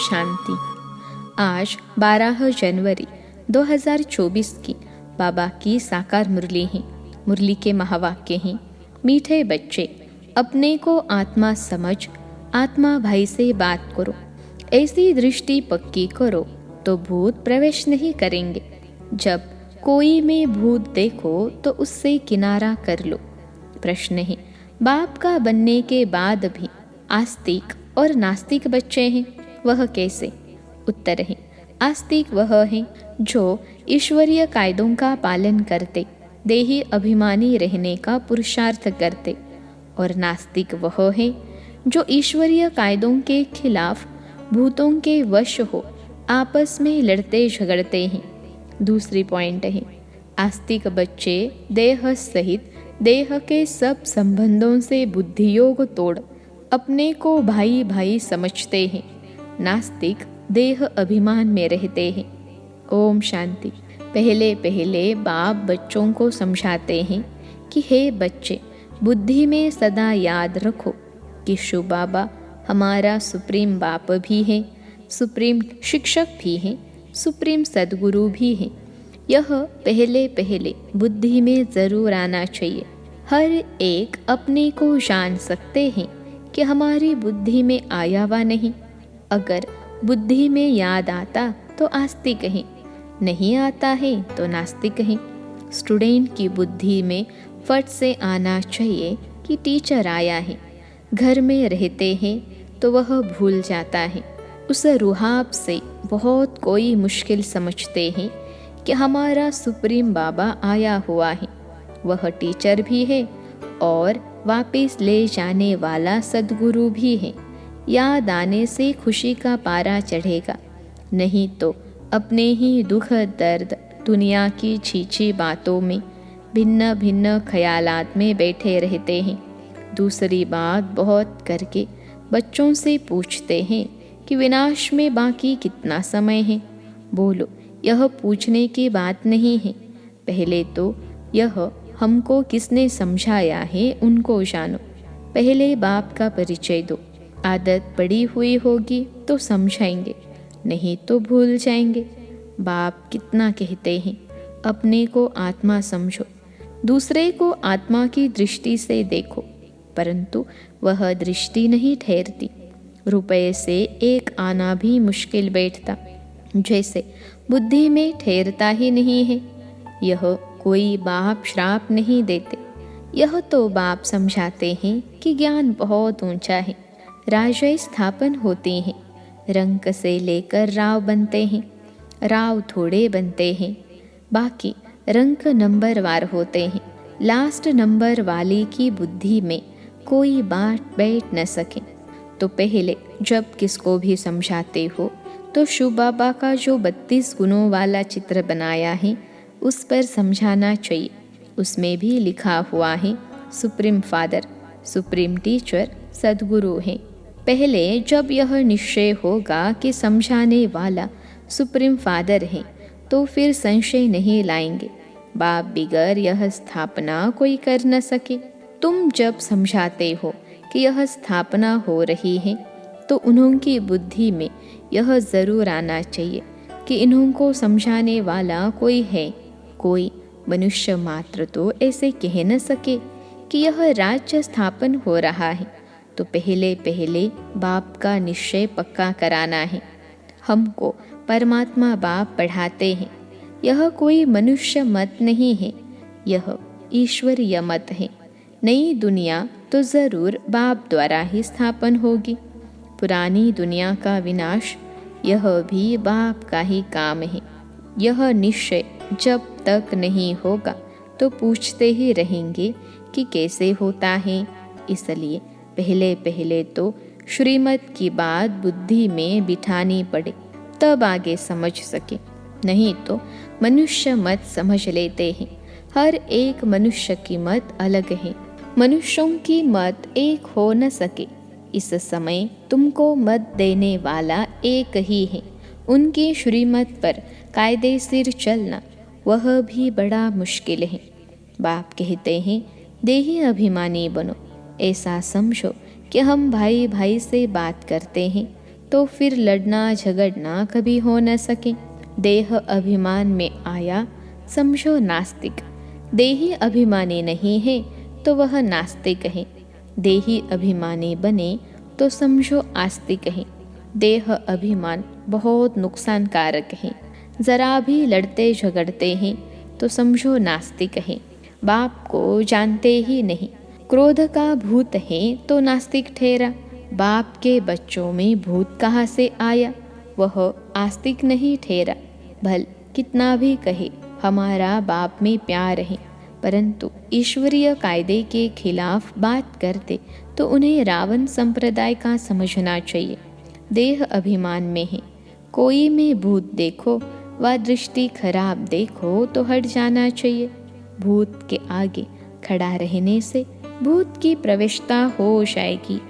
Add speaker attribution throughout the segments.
Speaker 1: शांति। आज 12 जनवरी 2024 की बाबा की साकार मुरली है। मुरली के महावाक्य हैं, मीठे बच्चे अपने को आत्मा समझ आत्मा भाई से बात करो, ऐसी दृष्टि पक्की करो तो भूत प्रवेश नहीं करेंगे। जब कोई में भूत देखो तो उससे किनारा कर लो। प्रश्न है, बाप का बनने के बाद भी आस्तिक और नास्तिक बच्चे हैं, वह कैसे? उत्तर है, आस्तिक वह है जो ईश्वरीय कायदों का पालन करते, देही अभिमानी रहने का पुरुषार्थ करते, और नास्तिक वह है जो ईश्वरीय कायदों के खिलाफ भूतों के वश हो आपस में लड़ते झगड़ते हैं। दूसरी पॉइंट है, आस्तिक बच्चे देह सहित देह के सब संबंधों से बुद्धियोग तोड़ अपने को भाई भाई समझते हैं। नास्तिक देह अभिमान में रहते हैं। ओम शांति। पहले पहले बाप बच्चों को समझाते हैं कि हे बच्चे, बुद्धि में सदा याद रखो कि शिव बाबा हमारा सुप्रीम बाप भी है, सुप्रीम शिक्षक भी हैं, सुप्रीम सद्गुरु भी हैं। यह पहले पहले बुद्धि में ज़रूर आना चाहिए। हर एक अपने को जान सकते हैं कि हमारी बुद्धि में आया वा नहीं। अगर बुद्धि में याद आता तो आस्तिक हैं, नहीं आता है तो नास्तिक हैं। स्टूडेंट की बुद्धि में फट से आना चाहिए कि टीचर आया है। घर में रहते हैं तो वह भूल जाता है। उस रुहाब से बहुत कोई मुश्किल समझते हैं कि हमारा सुप्रीम बाबा आया हुआ है, वह टीचर भी है और वापस ले जाने वाला सद्गुरु भी है। याद आने से खुशी का पारा चढ़ेगा, नहीं तो अपने ही दुख दर्द दुनिया की छीछी बातों में भिन्न भिन्न ख्यालात में बैठे रहते हैं। दूसरी बात, बहुत करके बच्चों से पूछते हैं कि विनाश में बाकी कितना समय है। बोलो, यह पूछने की बात नहीं है। पहले तो यह हमको किसने समझाया है उनको जानो। पहले बाप का परिचय दो। आदत पड़ी हुई होगी तो समझाएंगे, नहीं तो भूल जाएंगे। बाप कितना कहते हैं, अपने को आत्मा समझो, दूसरे को आत्मा की दृष्टि से देखो, परंतु वह दृष्टि नहीं ठहरती। रुपये से एक आना भी मुश्किल बैठता, जैसे बुद्धि में ठहरता ही नहीं है। यह कोई बाप श्राप नहीं देते, यह तो बाप समझाते हैं कि ज्ञान बहुत ऊंचा है। राजा स्थापन होते हैं, रंक से लेकर राव बनते हैं। राव थोड़े बनते हैं, बाकी रंक नंबरवार होते हैं। लास्ट नंबर वाली की बुद्धि में कोई बात बैठ न सके। तो पहले जब किसको भी समझाते हो तो शिव बाबा का जो 32 गुणों वाला चित्र बनाया है उस पर समझाना चाहिए। उसमें भी लिखा हुआ है सुप्रीम फादर, सुप्रीम टीचर, सद्गुरु हैं। पहले जब यह निश्चय होगा कि समझाने वाला सुप्रीम फादर है तो फिर संशय नहीं लाएंगे। बाप बिगर यह स्थापना कोई कर न सके। तुम जब समझाते हो कि यह स्थापना हो रही है तो उन्हों की बुद्धि में यह ज़रूर आना चाहिए कि इन्हों को समझाने वाला कोई है। कोई मनुष्य मात्र तो ऐसे कह न सके कि यह राज्य स्थापन हो रहा है। तो पहले पहले बाप का निश्चय पक्का कराना है। हमको परमात्मा बाप पढ़ाते हैं। यह कोई मनुष्य मत नहीं है, यह ईश्वरीय मत है। नई दुनिया तो ज़रूर बाप द्वारा ही स्थापन होगी। पुरानी दुनिया का विनाश यह भी बाप का ही काम है। यह निश्चय जब तक नहीं होगा तो पूछते ही रहेंगे कि कैसे होता है। इसलिए पहले पहले तो श्रीमत की बात बुद्धि में बिठानी पड़े, तब आगे समझ सके। नहीं तो मनुष्य मत समझ लेते हैं। हर एक मनुष्य की मत अलग है, मनुष्यों की मत एक हो न सके। इस समय तुमको मत देने वाला एक ही है। उनकी श्रीमत पर कायदे सिर चलना वह भी बड़ा मुश्किल है। बाप कहते हैं, देही अभिमानी बनो। ऐसा समझो कि हम भाई भाई से बात करते हैं तो फिर लड़ना झगड़ना कभी हो न सके। देह अभिमान में आया समझो नास्तिक। देही अभिमानी नहीं है तो वह नास्तिक है। देही अभिमानी बने तो समझो आस्तिक है। देह अभिमान बहुत नुकसानकारक है। जरा भी लड़ते झगड़ते हैं तो समझो नास्तिक है। बाप को जानते ही नहीं, क्रोध का भूत है तो नास्तिक ठहरा। बाप के बच्चों में भूत कहाँ से आया, वह आस्तिक नहीं ठहरा। भल कितना भी कहे हमारा बाप में प्यार है, परंतु ईश्वरीय कायदे के खिलाफ बात करते तो उन्हें रावण संप्रदाय का समझना चाहिए। देह अभिमान में है, कोई में भूत देखो व दृष्टि खराब देखो तो हट जाना चाहिए। भूत के आगे खड़ा रहने से भूत की प्रवेशता हो जाएगी।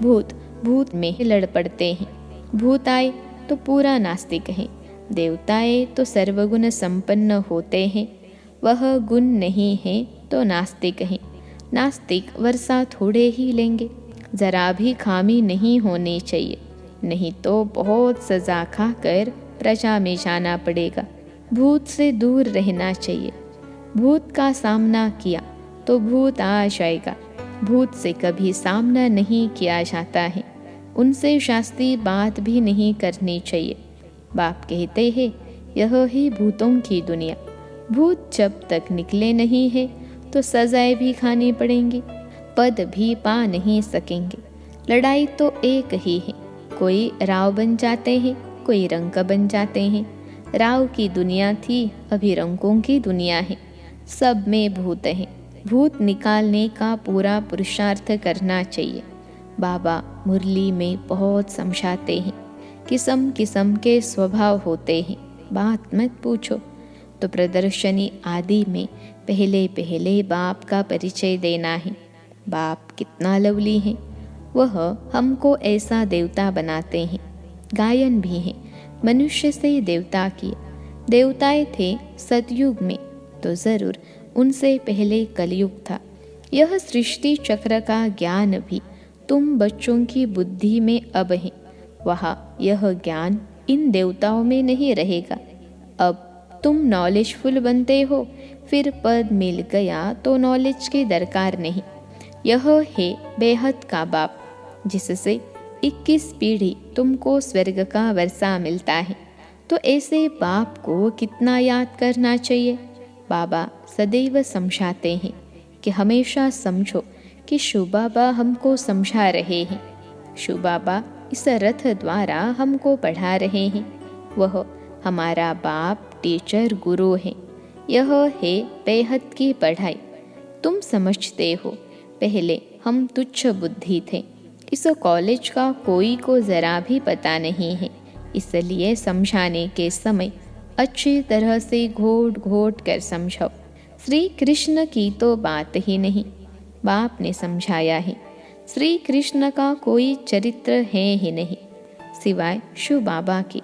Speaker 1: भूत भूत में लड़ पड़ते हैं। भूत आए तो पूरा नास्तिक है। देवताएं तो सर्वगुण संपन्न होते हैं, वह गुण नहीं है तो नास्तिक है। नास्तिक वर्षा थोड़े ही लेंगे, जरा भी खामी नहीं होनी चाहिए, नहीं तो बहुत सजा खाकर प्रजा में जाना पड़ेगा। भूत से दूर रहना चाहिए। भूत का सामना किया तो भूत आ जाएगा। भूत से कभी सामना नहीं किया जाता है, उनसे शास्त्रीय बात भी नहीं करनी चाहिए। बाप कहते हैं यह ही भूतों की दुनिया। भूत जब तक निकले नहीं है तो सजाएं भी खानी पड़ेंगी, पद भी पा नहीं सकेंगे। लड़ाई तो एक ही है, कोई राव बन जाते हैं, कोई रंक बन जाते हैं। राव की दुनिया थी, अभी रंकों की दुनिया है। सब में भूत है। भूत निकालने का पूरा पुरुषार्थ करना चाहिए। बाबा मुरली में बहुत समझाते हैं, किस्म किस्म के स्वभाव होते हैं, बात मत पूछो। तो प्रदर्शनी आदि में पहले पहले बाप का परिचय देना है। बाप कितना लवली है, वह हमको ऐसा देवता बनाते हैं। गायन भी है, मनुष्य से देवता किए। देवताएं थे सतयुग में तो जरूर उनसे पहले कलयुग था। यह सृष्टि चक्र का ज्ञान भी तुम बच्चों की बुद्धि में अब है। वहाँ यह ज्ञान इन देवताओं में नहीं रहेगा। अब तुम नॉलेजफुल बनते हो, फिर पद मिल गया तो नॉलेज की दरकार नहीं। यह है बेहद का बाप, जिससे 21 पीढ़ी तुमको स्वर्ग का वर्षा मिलता है। तो ऐसे बाप को कितना याद करना चाहिए। बाबा सदैव समझाते हैं कि हमेशा समझो कि शिव बाबा हमको समझा रहे हैं। शिव बाबा इस रथ द्वारा हमको पढ़ा रहे हैं। वह हमारा बाप, टीचर, गुरु है। यह है बेहद की पढ़ाई। तुम समझते हो, पहले हम तुच्छ बुद्धि थे। इस कॉलेज का कोई को ज़रा भी पता नहीं है, इसलिए समझाने के समय अच्छी तरह से घोट घोट कर समझाओ। श्री कृष्ण की तो बात ही नहीं, बाप ने समझाया है। श्री कृष्ण का कोई चरित्र है ही नहीं सिवाय शिव बाबा के।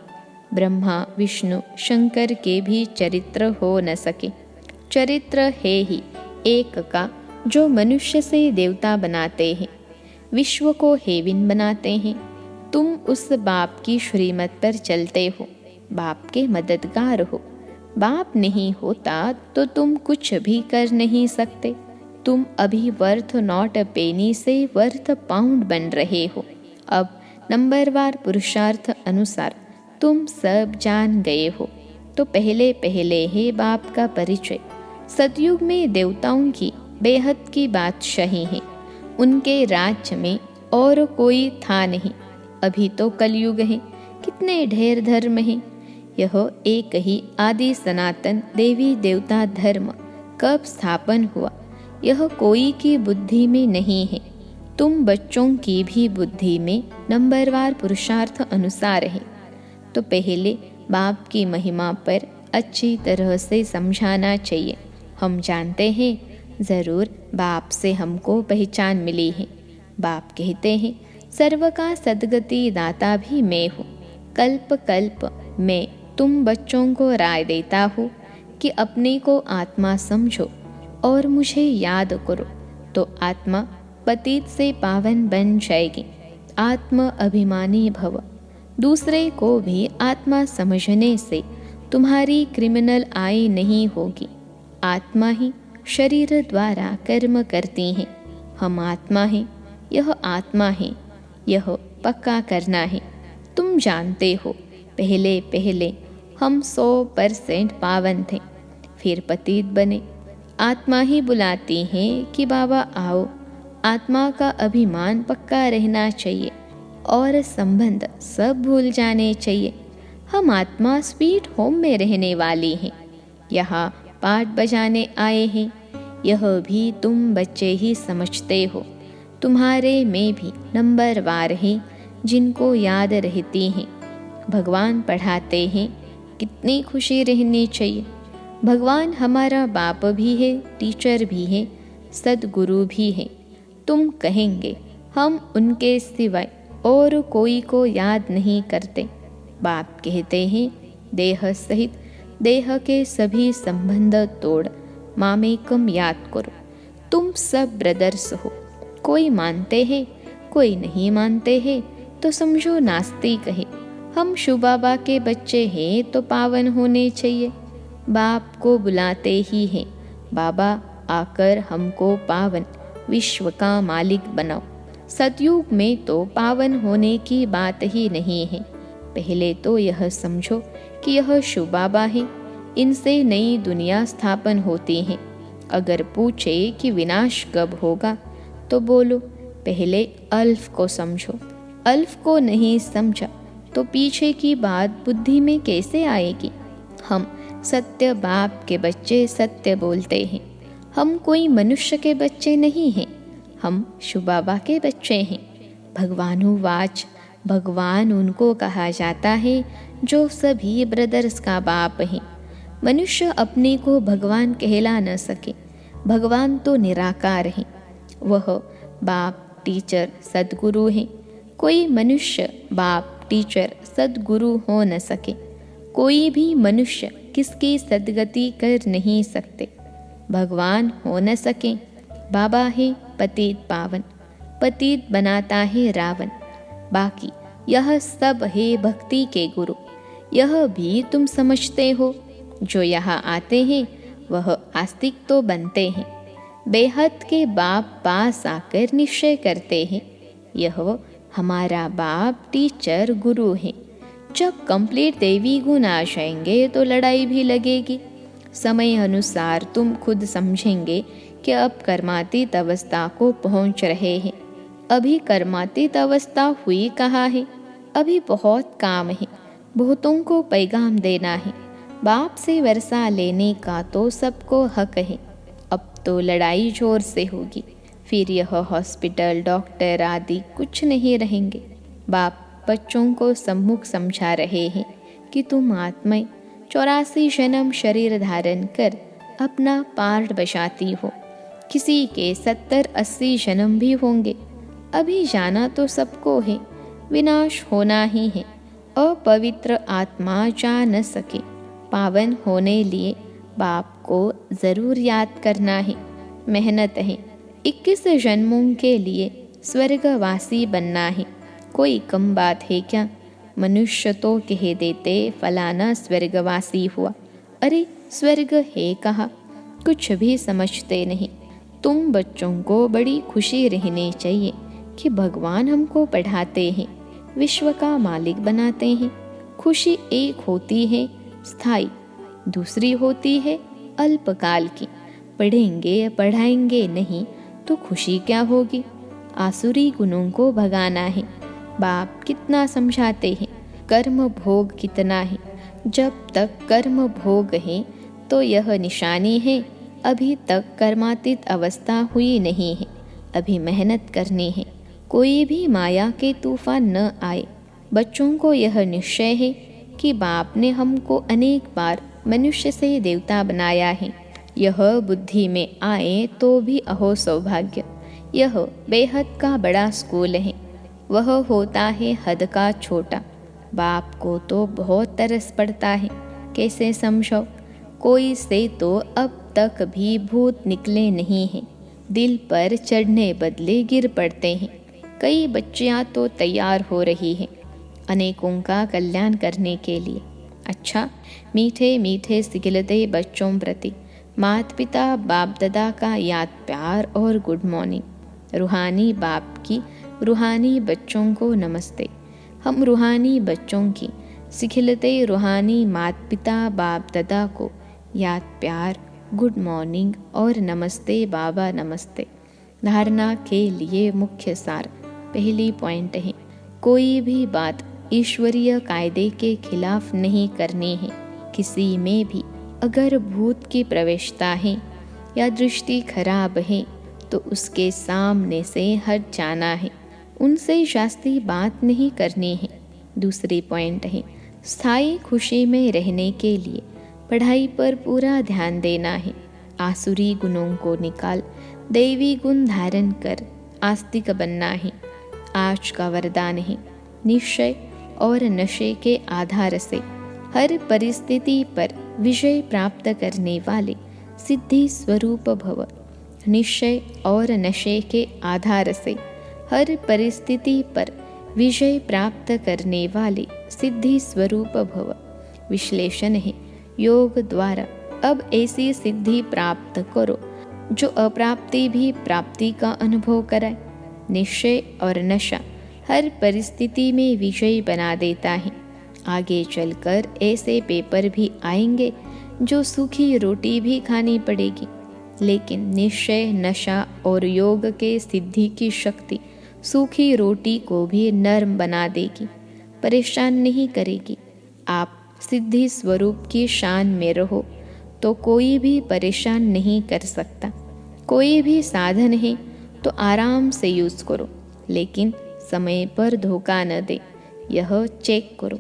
Speaker 1: ब्रह्मा, विष्णु, शंकर के भी चरित्र हो न सके। चरित्र है ही एक का, जो मनुष्य से देवता बनाते हैं, विश्व को हेविन बनाते हैं। तुम उस बाप की श्रीमत पर चलते हो, बाप के मददगार हो। बाप नहीं होता तो तुम कुछ भी कर नहीं सकते। तुम अभी वर्थ नॉट पेनी से वर्थ पाउंड बन रहे हो। अब नंबरवार पुरुषार्थ अनुसार तुम सब जान गए हो। तो पहले पहले है बाप का परिचय। सतयुग में देवताओं की बेहद की बादशाही है। उनके राज्य में और कोई था नहीं। अभी तो कलयुग है, कितने ढेर धर्म हैं। यह एक ही आदि सनातन देवी देवता धर्म कब स्थापन हुआ, यह कोई की बुद्धि में नहीं है। तुम बच्चों की भी बुद्धि में नंबरवार पुरुषार्थ अनुसार है। तो पहले बाप की महिमा पर अच्छी तरह से समझाना चाहिए। हम जानते हैं ज़रूर बाप से हमको पहचान मिली है। बाप कहते हैं सर्व का सद्गति दाता भी मैं हूँ। कल्प कल्प मैं तुम बच्चों को राय देता हूँ कि अपने को आत्मा समझो और मुझे याद करो, तो आत्मा पतित से पावन बन जाएगी। आत्म अभिमानी भव। दूसरे को भी आत्मा समझने से तुम्हारी क्रिमिनल आई नहीं होगी। आत्मा ही शरीर द्वारा कर्म करती हैं। हम आत्मा हैं, यह आत्मा है, यह पक्का करना है। तुम जानते हो, पहले पहले हम 100% पावन थे, फिर पतित बने। आत्मा ही बुलाती है कि बाबा आओ। आत्मा का अभिमान पक्का रहना चाहिए और संबंध सब भूल जाने चाहिए। हम आत्मा स्वीट होम में रहने वाली हैं, यहाँ पाठ बजाने आए हैं। यह भी तुम बच्चे ही समझते हो। तुम्हारे में भी नंबरवार हैं जिनको याद रहती हैं। भगवान पढ़ाते हैं, कितनी खुशी रहनी चाहिए। भगवान हमारा बाप भी है, टीचर भी है, सद्गुरु भी है। तुम कहेंगे हम उनके सिवाय और कोई को याद नहीं करते। बाप कहते हैं देह सहित देह के सभी संबंध तोड़ मामेकम याद करो। तुम सब ब्रदर्स हो। कोई मानते हैं, कोई नहीं मानते हैं तो समझो नास्तिक है। हम शिव बाबा के बच्चे हैं तो पावन होने चाहिए। बाप को बुलाते ही हैं, बाबा आकर हमको पावन विश्व का मालिक बनाओ। सतयुग में तो पावन होने की बात ही नहीं है। पहले तो यह समझो कि यह शिव बाबा है, इनसे नई दुनिया स्थापन होती है। अगर पूछे कि विनाश कब होगा तो बोलो पहले अल्फ को समझो। अल्फ को नहीं समझा तो पीछे की बात बुद्धि में कैसे आएगी। हम सत्य बाप के बच्चे सत्य बोलते हैं। हम कोई मनुष्य के बच्चे नहीं हैं, हम शिव बाबा के बच्चे हैं। भगवानुवाच, भगवान उनको कहा जाता है जो सभी ब्रदर्स का बाप है। मनुष्य अपने को भगवान कहला न सके। भगवान तो निराकार है, वह बाप टीचर सद्गुरु है। कोई मनुष्य बाप टीचर सद्गुरु हो न सके। कोई भी मनुष्य किसकी सद्गति कर नहीं सकते। भगवान हो न सके। बाबा है पतित पावन, पतित बनाता है रावण। बाकी यह सब है भक्ति के गुरु। यह भी तुम समझते हो। जो यहाँ आते हैं वह आस्तिक तो बनते हैं। बेहद के बाप पास आकर निश्चय करते हैं, यह हमारा बाप टीचर गुरु है। जब कंप्लीट दैवी गुण आ जाएंगे तो लड़ाई भी लगेगी। समय अनुसार तुम खुद समझेंगे कि अब कर्मातीत अवस्था को पहुंच रहे हैं। अभी कर्मातीत अवस्था हुई कहाँ है। अभी बहुत काम है। बहुतों को पैगाम देना है। बाप से वर्षा लेने का तो सबको हक है। अब तो लड़ाई जोर से होगी। फिर यह हॉस्पिटल डॉक्टर आदि कुछ नहीं रहेंगे। बाप बच्चों को सम्मुख समझा रहे हैं कि तुम आत्माएं 84 जन्म शरीर धारण कर अपना पार्ट बचाती हो। किसी के 70-80 जन्म भी होंगे। अभी जाना तो सबको है, विनाश होना ही है। अपवित्र आत्मा जा न सके। पावन होने लिए बाप को ज़रूर याद करना है। मेहनत है। 21 जन्मों के लिए स्वर्गवासी बनना है। कोई कम बात है क्या। मनुष्य तो कह देते फलाना स्वर्गवासी हुआ। अरे स्वर्ग है कहाँ, कुछ भी समझते नहीं। तुम बच्चों को बड़ी खुशी रहनी चाहिए कि भगवान हमको पढ़ाते हैं, विश्व का मालिक बनाते हैं। खुशी एक होती है स्थायी, दूसरी होती है अल्पकाल की। पढ़ेंगे पढ़ाएंगे नहीं तो खुशी क्या होगी। आसुरी गुणों को भगाना है। बाप कितना समझाते हैं, कर्म भोग कितना है। जब तक कर्म भोग है तो यह निशानी है अभी तक कर्मातीत अवस्था हुई नहीं है। अभी मेहनत करनी है, कोई भी माया के तूफान न आए। बच्चों को यह निश्चय है कि बाप ने हमको अनेक बार मनुष्य से देवता बनाया है। यह बुद्धि में आए तो भी अहो सौभाग्य। यह बेहद का बड़ा स्कूल है, वह होता है हद का छोटा। बाप को तो बहुत तरस पड़ता है, कैसे समझो। कोई से तो अब तक भी भूत निकले नहीं हैं। दिल पर चढ़ने बदले गिर पड़ते हैं। कई बच्चियां तो तैयार हो रही हैं। अनेकों का कल्याण करने के लिए। अच्छा, मीठे मीठे सिखिलते बच्चों प्रति माता पिता बाप दादा का याद प्यार और गुड मॉर्निंग। रूहानी बाप की रूहानी बच्चों को नमस्ते। हम रूहानी बच्चों की सिखिलते रूहानी माता पिता बाप दादा को याद प्यार, गुड मॉर्निंग और नमस्ते बाबा नमस्ते। धारणा के लिए मुख्य सार। पहली पॉइंट है, कोई भी बात ईश्वरीय कायदे के खिलाफ नहीं करनी है। किसी में भी अगर भूत की प्रवेशता है या दृष्टि खराब है तो उसके सामने से हट जाना है, उनसे शास्त्री बात नहीं करनी है। दूसरी पॉइंट है, स्थायी खुशी में रहने के लिए पढ़ाई पर पूरा ध्यान देना है। आसुरी गुणों को निकाल दैवी गुण धारण कर आस्तिक बनना है। आज का वरदान है, निश्चय और नशे के आधार से हर परिस्थिति पर विजय प्राप्त करने वाले सिद्धि स्वरूप भव। निश्चय और नशे के आधार से हर परिस्थिति पर विजय प्राप्त करने वाले सिद्धि स्वरूप भव। विश्लेषण है, योग द्वारा अब ऐसी सिद्धि प्राप्त करो जो अप्राप्ति भी प्राप्ति का अनुभव कराए। निश्चय और नशा हर परिस्थिति में विजय बना देता है। आगे चलकर ऐसे पेपर भी आएंगे जो सूखी रोटी भी खानी पड़ेगी, लेकिन निश्चय, नशा और योग के सिद्धि की शक्ति सूखी रोटी को भी नरम बना देगी, परेशान नहीं करेगी। आप सिद्धि स्वरूप की शान में रहो तो कोई भी परेशान नहीं कर सकता। कोई भी साधन है तो आराम से यूज़ करो, लेकिन समय पर धोखा न दे, यह चेक करो।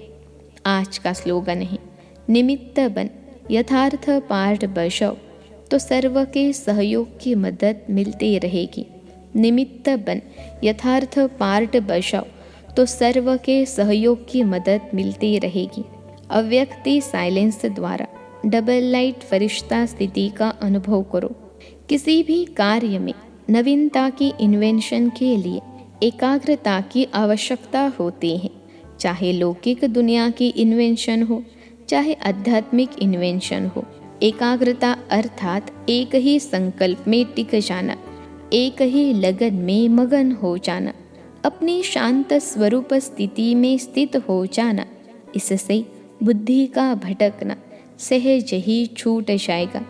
Speaker 1: आज का स्लोगन है, निमित्त बन यथार्थ पाठ बजाओ तो सर्व के सहयोग की मदद मिलती रहेगी। निमित्त बन यथार्थ पाठ बजाओ तो सर्व के सहयोग की मदद मिलती रहेगी। अव्यक्ति साइलेंस द्वारा डबल लाइट फरिश्ता स्थिति का अनुभव करो। किसी भी कार्य में नवीनता की इन्वेंशन के लिए एकाग्रता की आवश्यकता होती है। चाहे लौकिक दुनिया की इन्वेंशन हो, चाहे आध्यात्मिक इन्वेंशन हो। एकाग्रता अर्थात एक ही संकल्प में टिक जाना, एक ही लगन में मगन हो जाना, अपनी शांत स्वरूप स्थिति में स्थित हो जाना। इससे बुद्धि का भटकना सहज ही छूट जाएगा।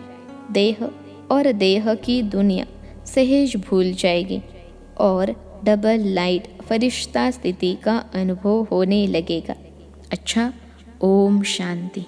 Speaker 1: देह और देह की दुनिया सहज भूल जाएगी और डबल लाइट फरिश्ता स्थिति का अनुभव होने लगेगा। अच्छा, ओम शांति।